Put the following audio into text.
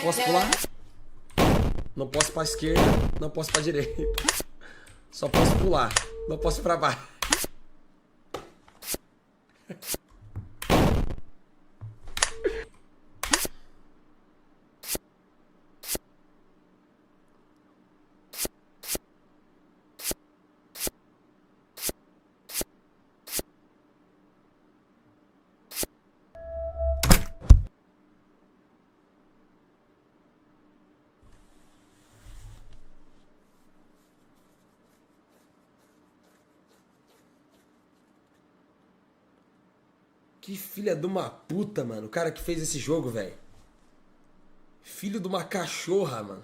posso pular. Não posso pra esquerda, não posso pra direita. Só posso pular, não posso pra baixo. Que filha de uma puta, mano. O cara que fez esse jogo, velho. Filho de uma cachorra, mano.